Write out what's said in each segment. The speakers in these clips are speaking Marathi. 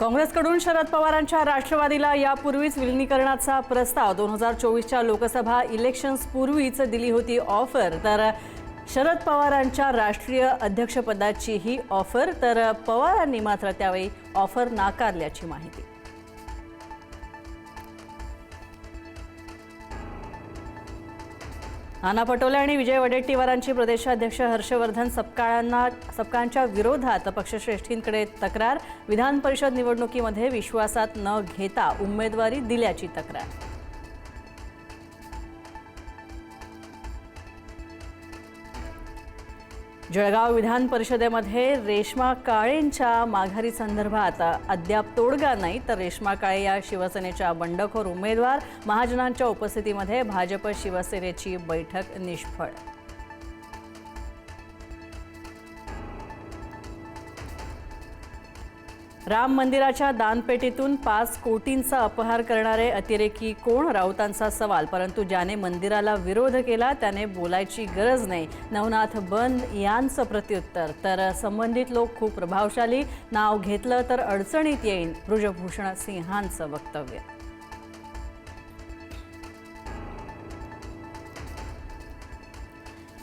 काँग्रेसकडून शरद पवारांच्या राष्ट्रवादीला यापूर्वीच विलीनीकरणाचा प्रस्ताव 2024च्या लोकसभा इलेक्शन्स पूर्वीच दिली होती ऑफर। तर शरद पवारांच्या राष्ट्रीय अध्यक्षपदाची ही ऑफर, तर पवारांनी मात्र त्यावेळी ऑफर नाकारल्याची माहिती। नाना पटोले आणि विजय वडेट्टीवारांची प्रदेशाध्यक्ष हर्षवर्धन सपकाळांच्या विरोधात पक्षश्रेष्ठींकडे तक्रार। विधान परिषद निवडणुकीमध्ये विश्वासात न घेता उमेदवारी दिल्याची तक्रार। जळगाव विधान परिषदेमध्ये रेश्मा काळेंच्या माघारी संदर्भात अद्याप तोडगा नाही, तर रेश्मा काळे या शिवसेनेच्या बंडखोर उमेदवार। महाजनांच्या उपस्थितीमध्ये भाजप शिवसेनेची बैठक निष्फळ। राम मंदिराच्या दानपेटीतून 5 कोटींचा अपहार करणारे अतिरेकी कोण? राऊतांचा सवाल। परंतु ज्याने मंदिराला विरोध केला त्याने बोलायची गरज नाही, नवनाथ बंद यांचं प्रत्युत्तर। तर संबंधित लोक खूप प्रभावशाली, नाव घेतलं तर अडचणीत येईल, बृजभूषण सिंहांचं वक्तव्य।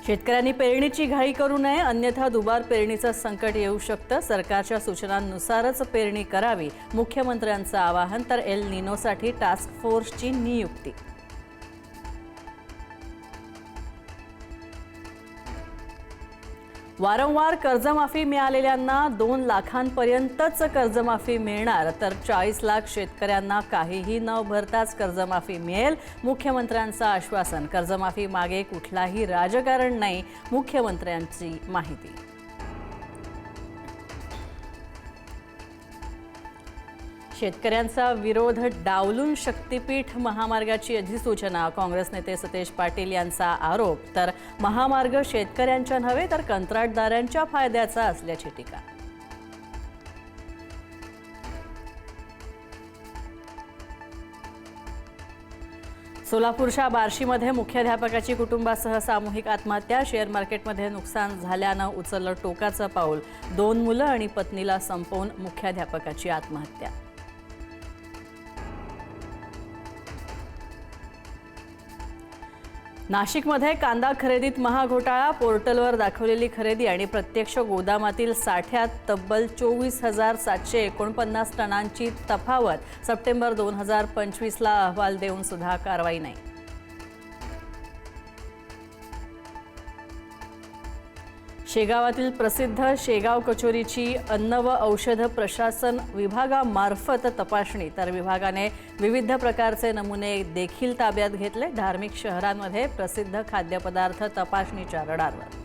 शेतकऱ्यांनी पेरणीची घाई करू नये, अन्यथा दुबार पेरणीचं संकट येऊ शकतं। सरकारच्या सूचनांनुसारच पेरणी करावी, मुख्यमंत्र्यांचं आवाहन। तर एल निनोसाठी टास्क फोर्सची नियुक्ती। वारंवार कर्जमाफी मिळालेल्यांना 2 लाखांपर्यंतच कर्जमाफी मिळणार, तर 40 लाख शेतकऱ्यांना काहीही न भरताच कर्जमाफी मिळेल, मुख्यमंत्र्यांचं आश्वासन। कर्जमाफी मागे कुठलाही राजकारण नाही, मुख्यमंत्र्यांची माहिती। शेतकऱ्यांचा विरोध डावलून शक्तीपीठ महामार्गाची अधिसूचना। काँग्रेस नेते सतेज पाटील यांचा आरोप। तर महामार्ग शेतकऱ्यांच्या नव्हे तर कंत्राटदारांच्या फायद्याचा असल्याची टीका। सोलापूरच्या बार्शीमध्ये मुख्याध्यापकाची कुटुंबासह सामूहिक आत्महत्या। शेअर मार्केटमध्ये नुकसान झाल्यानं उचललं टोकाचं पाऊल। 2 मुलं आणि पत्नीला संपवून मुख्याध्यापकाची आत्महत्या। नाशिकमध्ये कांदा खरेदीत महाघोटाळा। पोर्टलवर दाखवलेली खरेदी आणि प्रत्यक्ष गोदामातील साठ्यात तब्बल 24,749 टनांची तफावत। सप्टेंबर 2025ला अहवाल देऊन सुद्धा कारवाई नाही। शेगावातील प्रसिद्ध शेगाव कचोरीची अन्न व औषध प्रशासन विभागामार्फत तपासणी। तर विभागाने विविध प्रकारचे नमुने देखील ताब्यात घेतले। धार्मिक शहरांमध्ये प्रसिद्ध खाद्यपदार्थ तपासणीच्या रडारवर।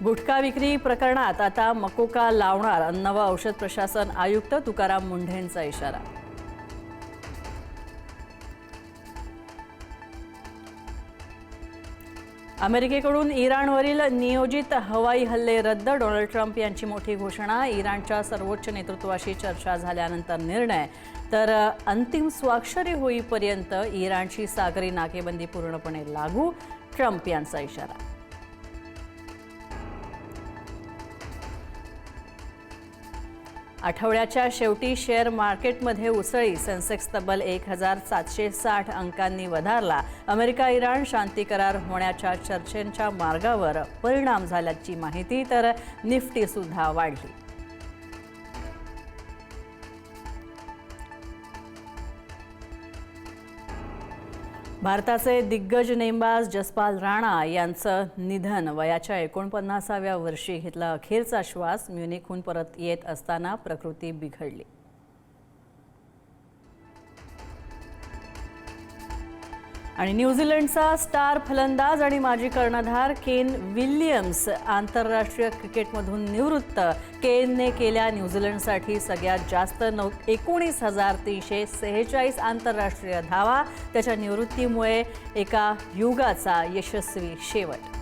गुटखा विक्री प्रकरणात आता मकोका लावणार, अन्न व औषध प्रशासन आयुक्त तुकाराम मुंढेंचा इशारा। अमेरिकेकडून इराणवरील नियोजित हवाई हल्ले रद्द। डोनाल्ड ट्रम्प यांची मोठी घोषणा। इराणच्या सर्वोच्च नेतृत्वाशी चर्चा झाल्यानंतर निर्णय। तर अंतिम स्वाक्षरी होईपर्यंत इराणची सागरी नाकेबंदी पूर्णपणे लागू, ट्रम्प यांचा इशारा। आठवड्याच्या शेवटी शेअर मार्केटमध्ये उसळी। सेन्सेक्स तब्बल 1760 अंकांनी वधारला। अमेरिका इराण शांती करार होण्याच्या चर्चेच्या मार्गावर परिणाम झाल्याची माहिती। तर निफ्टी सुद्धा वाढली। भारताचे दिग्गज नेमबाज जसपाल राणा यांचं निधन। वयाच्या 49व्या वर्षी घेतला अखेरचा श्वास। म्युनिकहून परत येत असताना प्रकृती बिघडली। आणि न्यूझीलंडचा स्टार फलंदाज आणि माजी कर्णधार केन विल्यम्स आंतरराष्ट्रीय क्रिकेटमधून निवृत्त। केनने केल्या न्यूझीलंडसाठी सगळ्यात जास्त 19,346 आंतरराष्ट्रीय धावा। त्याच्या निवृत्तीमुळे एका युगाचा यशस्वी शेवट।